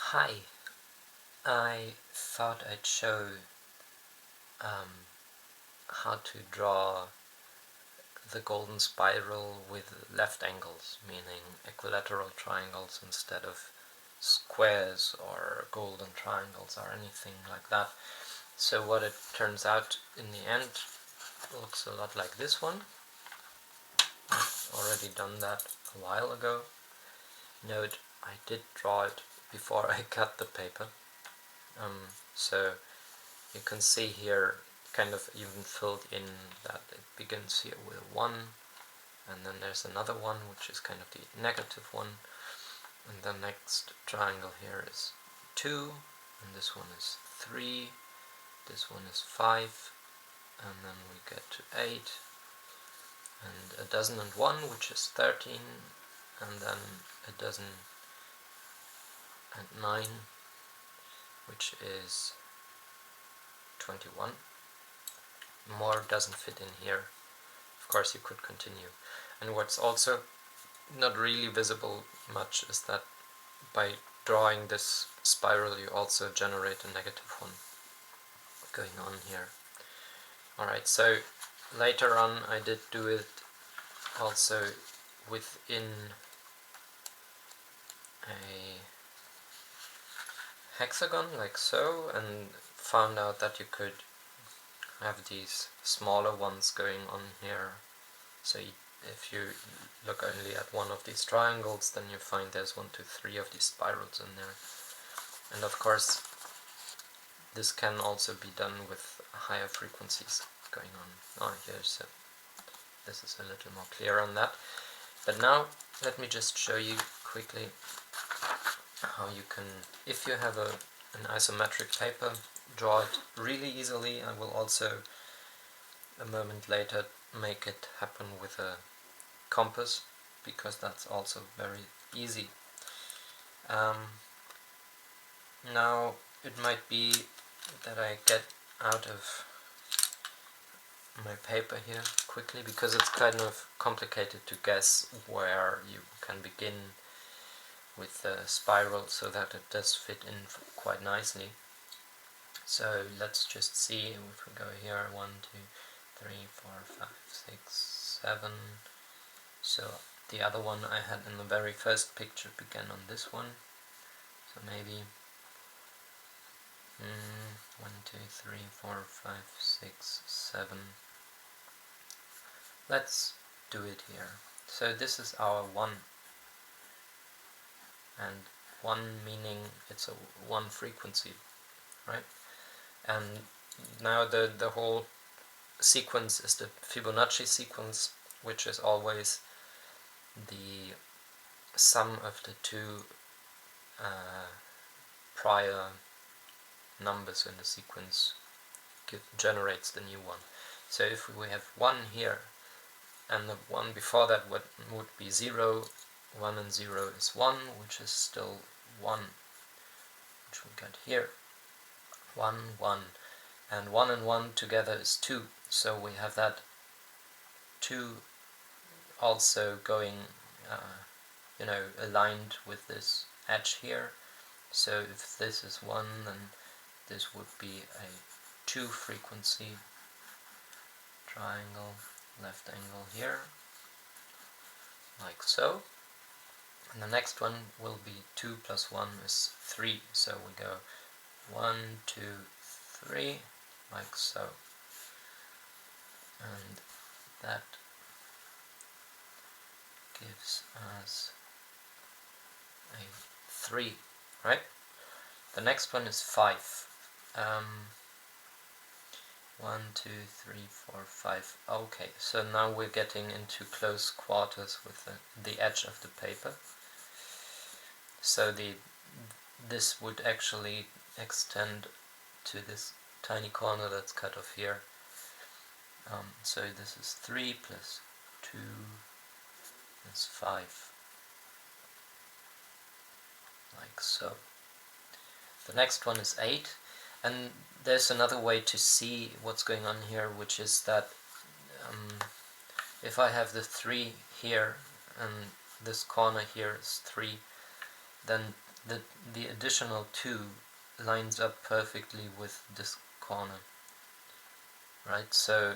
Hi, I thought I'd show how to draw the golden spiral with left angles, meaning equilateral triangles instead of squares or golden triangles or anything like that. So what it turns out in the end looks a lot like this one. I've already done that a while ago. Note, I did draw it before I cut the paper. So you can see here kind of even filled in that it begins here with 1, and then there's another one which is kind of the negative one, and the next triangle here is 2, and this one is 3, this one is 5, and then we get to 8, and a dozen and 1, which is 13, and then a dozen and 9, which is 21. More doesn't fit in here. Of course you could continue. And what's also not really visible much is that by drawing this spiral you also generate a negative one going on here. Alright, so later on I did do it also within a hexagon like so, and found out that you could have these smaller ones going on here. So if you look only at one of these triangles, then you find there's 1, 2, 3 of these spirals in there. And of course this can also be done with higher frequencies going on. This is a little more clear on that. But now let me just show you quickly how you can, if you have an isometric paper, draw it really easily. I will also a moment later make it happen with a compass, because that's also very easy. Now it might be that I get out of my paper here quickly, because it's kind of complicated to guess where you can begin with the spiral so that it does fit in quite nicely. So let's just see if we go here, 1, 2, 3, 4, 5, 6, 7. So the other one I had in the very first picture began on this one. So maybe 1, 2, 3, 4, 5, 6, 7. Let's do it here. So this is our 1. And 1 meaning it's a 1 frequency, right? And now the whole sequence is the Fibonacci sequence, which is always the sum of the two prior numbers in the sequence generates the new one. So if we have 1 here, and the one before that would be 0, 1 and 0 is 1, which is still 1, which we got here. 1, 1, and 1 and 1 together is 2, so we have that 2 also going aligned with this edge here. So if this is 1, then this would be a 2 frequency triangle, left angle here, like so. And the next one will be 2 plus 1 is 3, so we go 1, 2, 3, like so. And that gives us a 3, right? The next one is 5. 1, 2, 3, 4, 5. Okay, so now we're getting into close quarters with the edge of the paper. So this would actually extend to this tiny corner that's cut off here. So this is 3 plus 2 is 5, like so. The next one is 8, and there's another way to see what's going on here, which is that if I have the 3 here and this corner here is 3, then the additional 2 lines up perfectly with this corner, right? So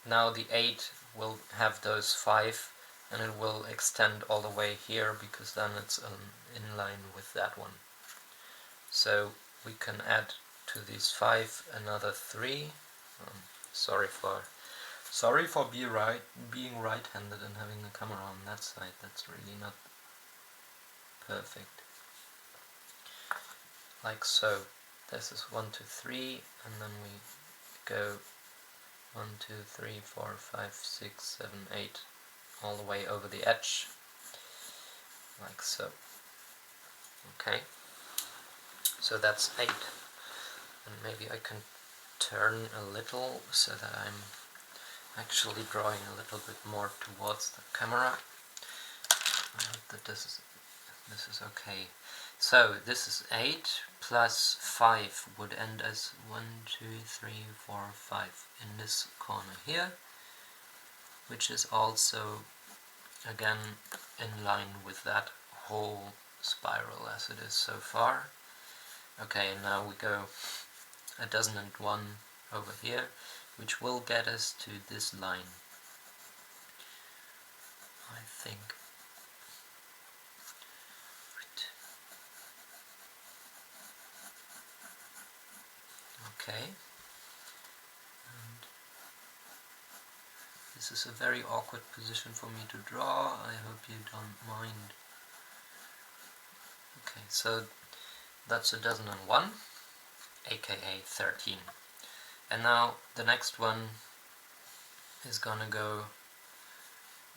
now the 8 will have those 5, and it will extend all the way here, because then it's in line with that one. So we can add to these 5 another 3. Sorry for being right-handed and having the camera on that side. That's really not perfect. Like so. This is 1, 2, 3, and then we go 1, 2, 3, 4, 5, 6, 7, 8, all the way over the edge, like so. Okay, so that's 8, and maybe I can turn a little so that I'm actually drawing a little bit more towards the camera. I hope that this is okay. So this is 8 plus 5 would end as 1, 2, 3, 4, 5 in this corner here, which is also again in line with that whole spiral as it is so far. Okay, and now we go 1,001 over here, which will get us to this line, I think. Okay, and this is a very awkward position for me to draw. I hope you don't mind. Okay, so that's 1,001, aka 13. And now the next one is gonna go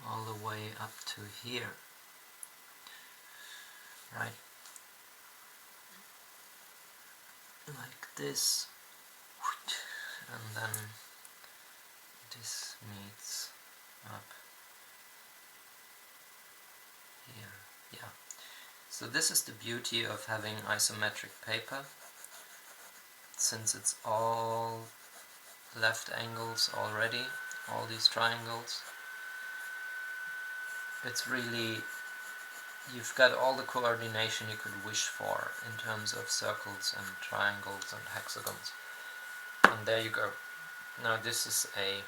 all the way up to here, right? Like this, and then this meets up here. Yeah. So this is the beauty of having isometric paper. Since it's all left angles already, all these triangles, it's really, you've got all the coordination you could wish for in terms of circles and triangles and hexagons. And there you go. Now this is a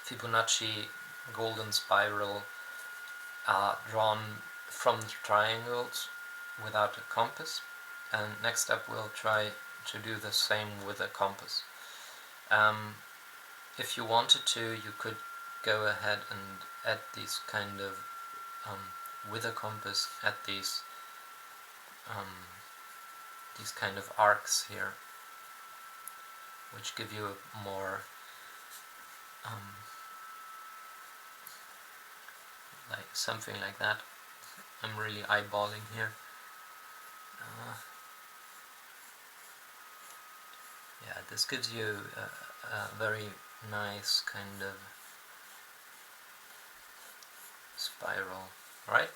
Fibonacci golden spiral drawn from the triangles without a compass. And next up we'll try to do the same with a compass. If you wanted to, you could go ahead and add these kind of with a compass, add these kind of arcs here, which give you a more like something like that. I'm really eyeballing here. Yeah, this gives you a very nice kind of spiral, right?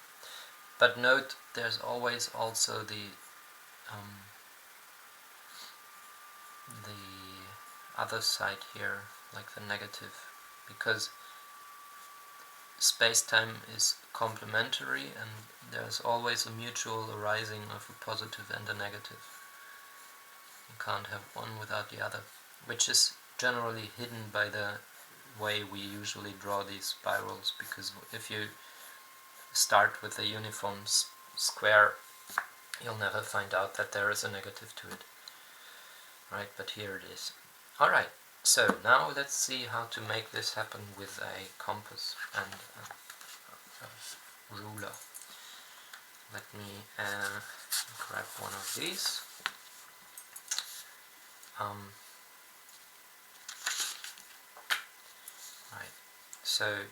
But note, there's always also the other side here, like the negative, because space-time is complementary and there's always a mutual arising of a positive and a negative. You can't have one without the other, which is generally hidden by the way we usually draw these spirals, because if you start with a uniform square, you'll never find out that there is a negative to it. Right, but here it is. Alright, so now let's see how to make this happen with a compass and a ruler. Let me grab one of these. Right, so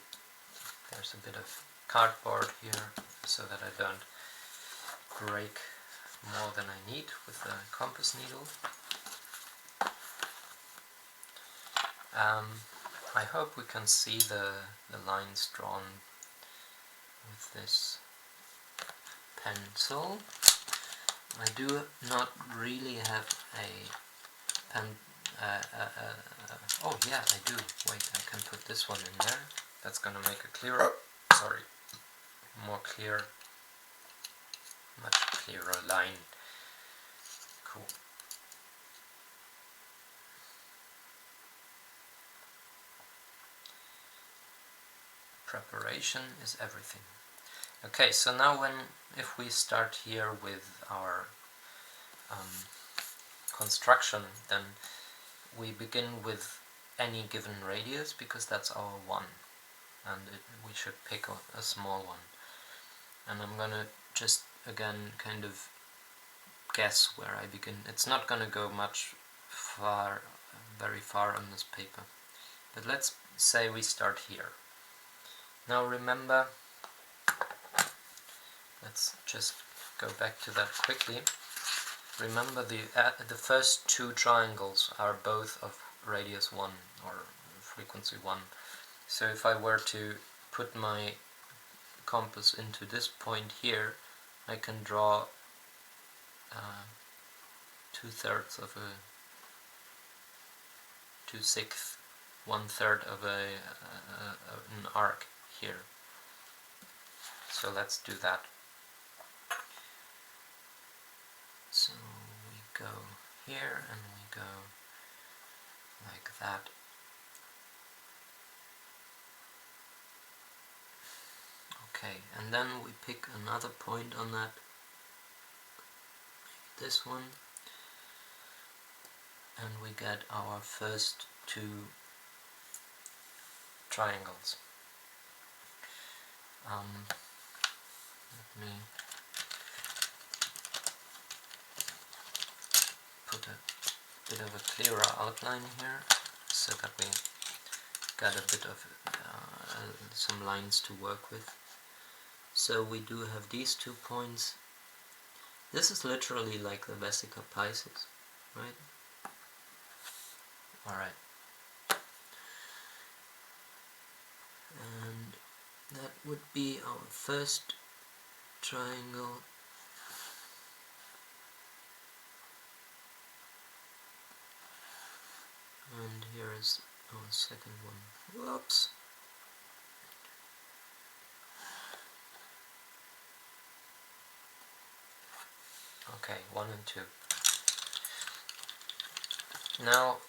there's a bit of cardboard here so that I don't break more than I need with the compass needle. I hope we can see the lines drawn with this pencil. I do not really have a pen. Oh yeah, I do. Wait, I can put this one in there. That's gonna make a clearer, more clear, much clearer line. Cool. Preparation is everything. Okay, so now if we start here with our construction, then we begin with any given radius because that's our one, and we should pick a small one. And I'm gonna just again kind of guess where I begin. It's not gonna go very far on this paper, but let's say we start here. Now remember, let's just go back to that quickly. Remember the first two triangles are both of radius 1 or frequency 1. So if I were to put my compass into this point here, I can draw 2/3 of a 2/6, 1/3 of an arc here. So let's do that. So we go here and we go like that. Okay, and then we pick another point on that, maybe this one, and we get our first two triangles. Let me put a bit of a clearer outline here so that we got a bit of some lines to work with. So we do have these 2 points. This is literally like the vesica Pisces, right? Alright. And that would be our first triangle. And here is our second one. Whoops! Okay, 1 and 2. Now,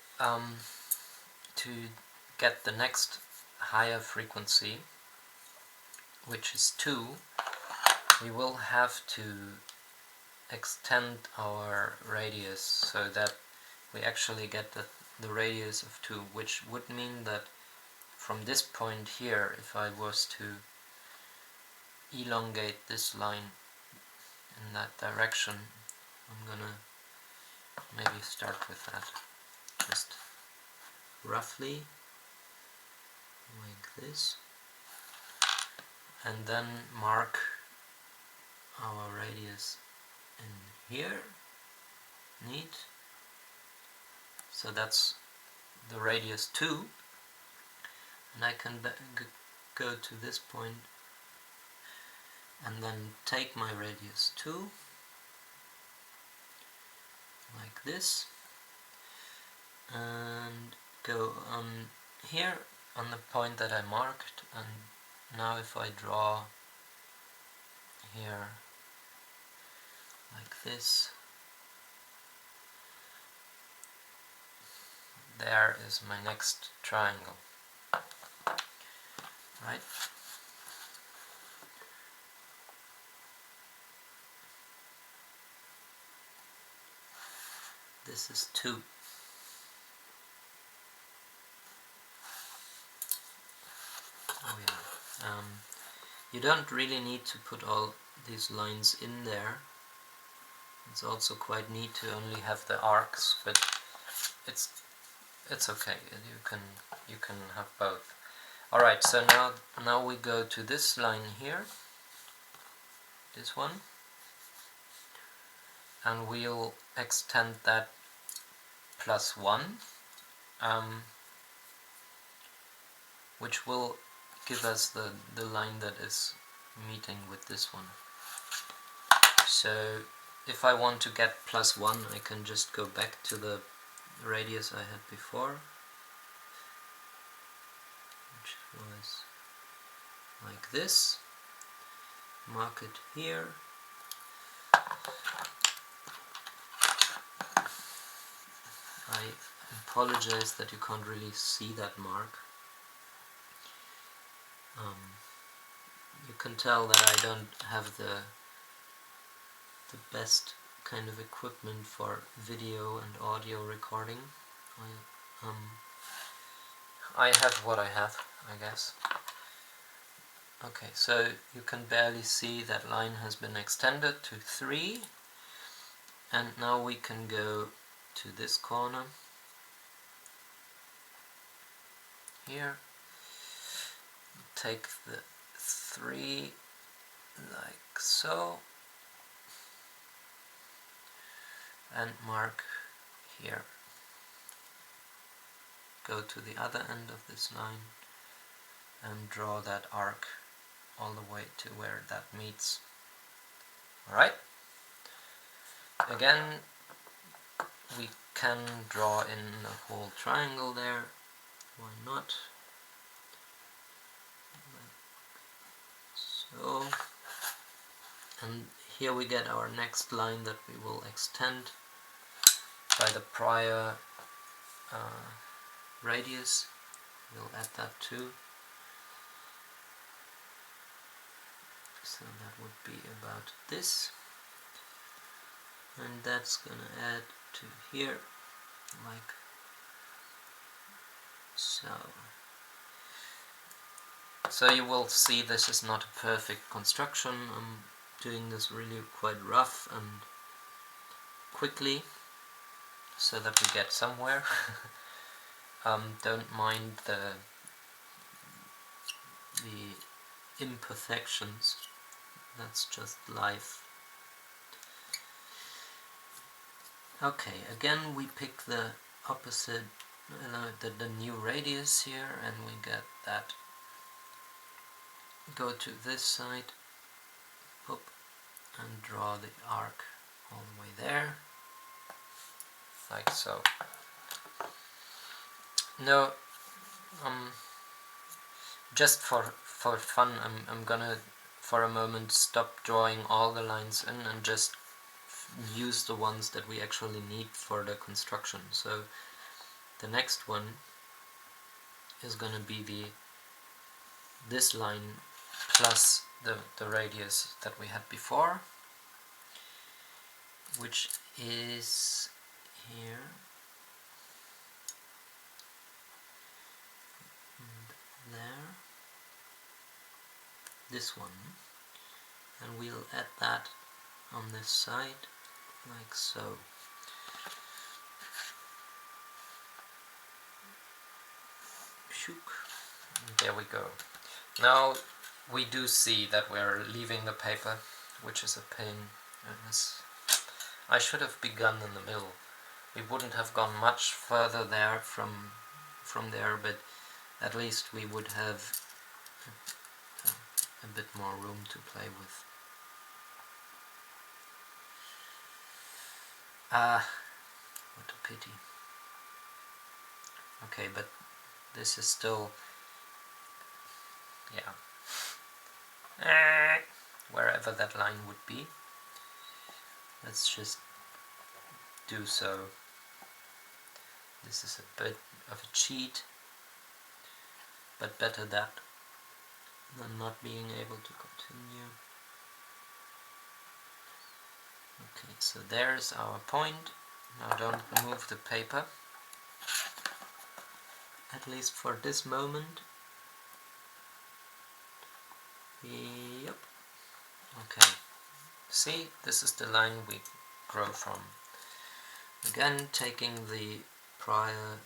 to get the next higher frequency, which is 2, we will have to extend our radius so that we actually get the radius of 2, which would mean that from this point here, if I was to elongate this line in that direction, I'm gonna maybe start with that, just roughly like this, and then mark our radius in here. Neat. So that's the radius 2, and I can go to this point and then take my radius 2 like this and go on here on the point that I marked. And now if I draw here like this, there is my next triangle, right? This is 2. Oh yeah. You don't really need to put all these lines in there. It's also quite neat to only have the arcs, but it's okay. You can have both. All right. So now we go to this line here, this one, and we'll extend that +1, which will give us the line that is meeting with this one. So if I want to get +1, I can just go back to the radius I had before, which was like this, mark it here, I apologize that you can't really see that mark. You can tell that I don't have the best kind of equipment for video and audio recording. I have what I have, I guess. Okay, so you can barely see that line has been extended to 3, and now we can go to this corner here, take the 3 like so, and mark here. Go to the other end of this line and draw that arc all the way to where that meets. Alright? Again, we can draw in a whole triangle there. Why not? So, and here we get our next line that we will extend by the prior radius. We'll add that too. So that would be about this, and that's gonna add to here like so. So you will see this is not a perfect construction. I'm doing this really quite rough and quickly so that we get somewhere. Don't mind the imperfections. That's just life. Okay, again we pick the opposite, the new radius here, and we get that. Go to this side, pop, and draw the arc all the way there, like so. No, just for fun, I'm gonna for a moment stop drawing all the lines in and just use the ones that we actually need for the construction. So the next one is gonna be this line plus the radius that we had before, which is here and there, this one, and we'll add that on this side like so. And there we go. Now we do see that we're leaving the paper, which is a pain. I should have begun in the middle. We wouldn't have gone much further there from there, but at least we would have a bit more room to play with. What a pity. Okay, but this is still, yeah, wherever that line would be. Let's just do so. This is a bit of a cheat, but better that than not being able to continue. Okay, so there's our point. Now don't move the paper, at least for this moment. Yep. Okay. See, this is the line we grow from. Again, taking the prior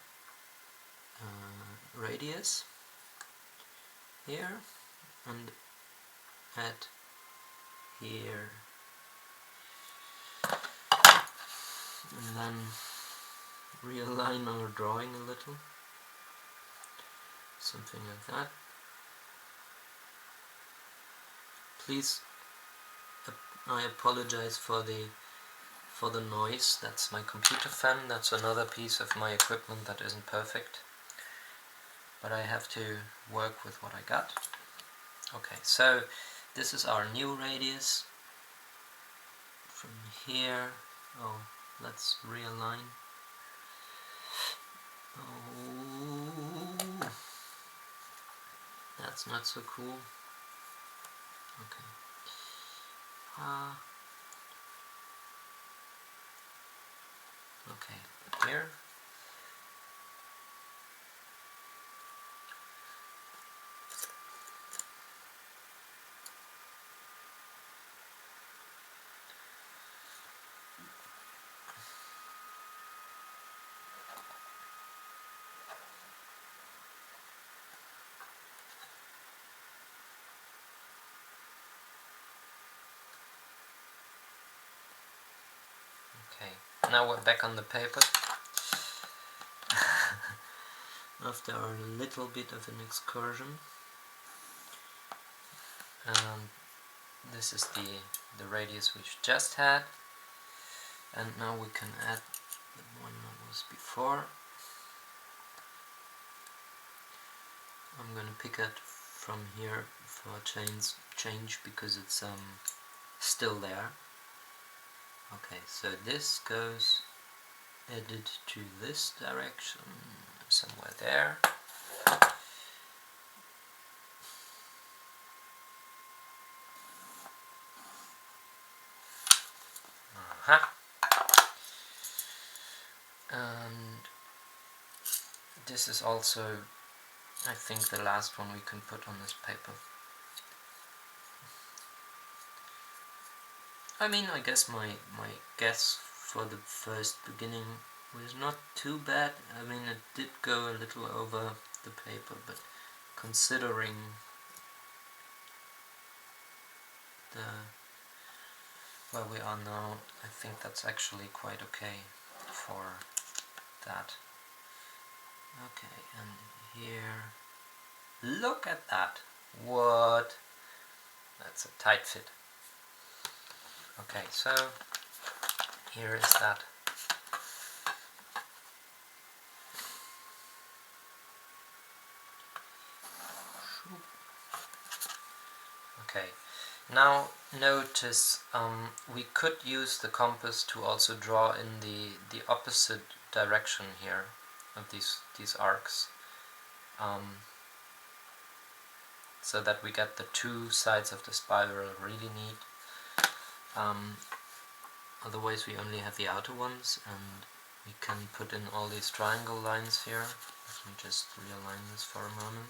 radius here and add here, and then realign our drawing a little, something like that. Please, I apologize for the noise. That's my computer fan. That's another piece of my equipment that isn't perfect, but I have to work with what I got. Okay, so this is our new radius from here. Oh, let's realign. Oh, that's not so cool. Okay. Okay, here. Okay, now we're back on the paper. After a little bit of an excursion. This is the radius we just had. And now we can add the one that was before. I'm gonna pick it from here for change because it's still there. Okay, so this goes headed to this direction, somewhere there. And this is also, I think, the last one we can put on this paper. I mean, I guess my guess for the first beginning was not too bad. I mean, it did go a little over the paper, but considering where we are now, I think that's actually quite okay for that. Okay, and here, look at that. What? That's a tight fit. Okay, so here is that. Okay, now notice we could use the compass to also draw in the opposite direction here of these arcs, so that we get the two sides of the spiral really neat. Otherwise we only have the outer ones, and we can put in all these triangle lines here. Let me just realign this for a moment.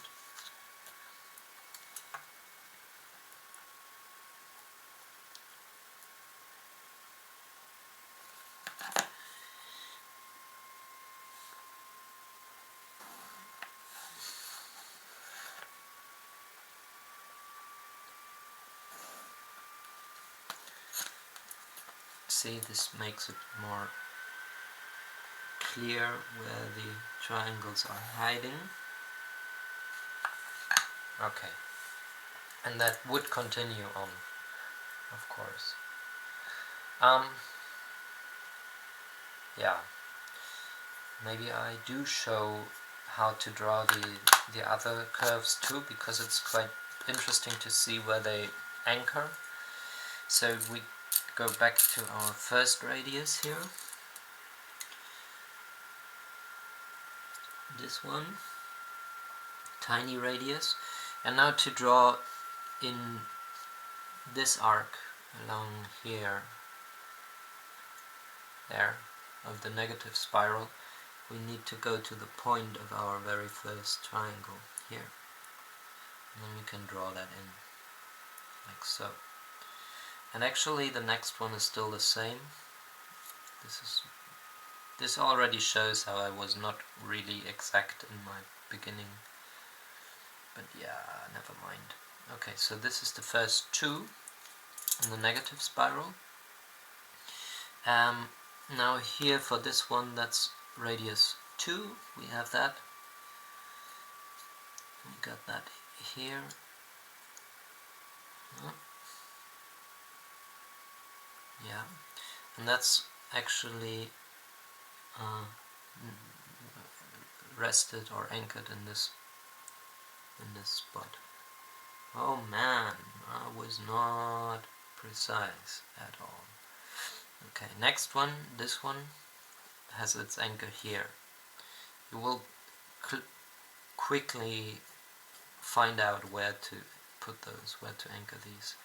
See, this makes it more clear where the triangles are hiding. Okay, and that would continue on, of course. Yeah, maybe I do show how to draw the other curves too, because it's quite interesting to see where they anchor. So we go back to our first radius here. This one, tiny radius, and now to draw in this arc along here, there, of the negative spiral, we need to go to the point of our very first triangle here, and then we can draw that in like so. And actually the next one is still the same. This already shows how I was not really exact in my beginning, but yeah, never mind. Okay, so this is the first two in the negative spiral. Now here for this one, that's radius 2, we have that. We got that here. Yeah, and that's actually rested or anchored in this spot. Oh man, I was not precise at all. Okay, next one, this one has its anchor here. You will quickly find out where to put those, where to anchor these.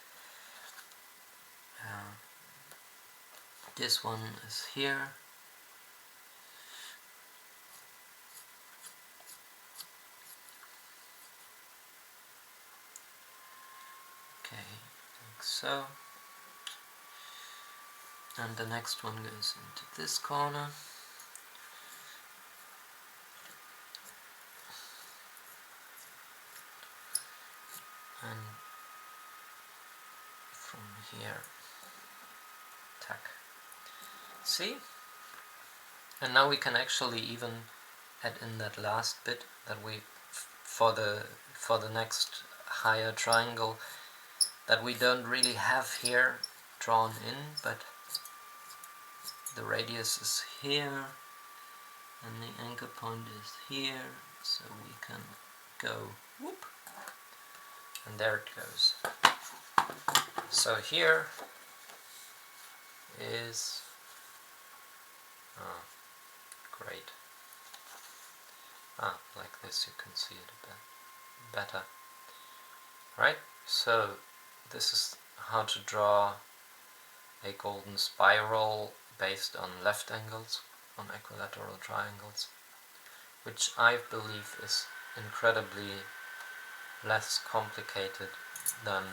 This one is here. Okay, like so. And the next one goes into this corner. And from here, tack. See? And now we can actually even add in that last bit that we for the next higher triangle that we don't really have here drawn in, but the radius is here and the anchor point is here, so we can go whoop, and there it goes. So here is great. Like this you can see it a bit better. Right, so this is how to draw a golden spiral based on left angles, on equilateral triangles, which I believe is incredibly much less complicated than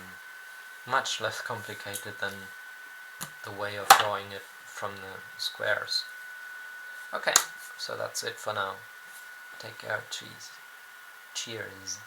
the way of drawing it from the squares. Okay, so that's it for now. Take care, cheers.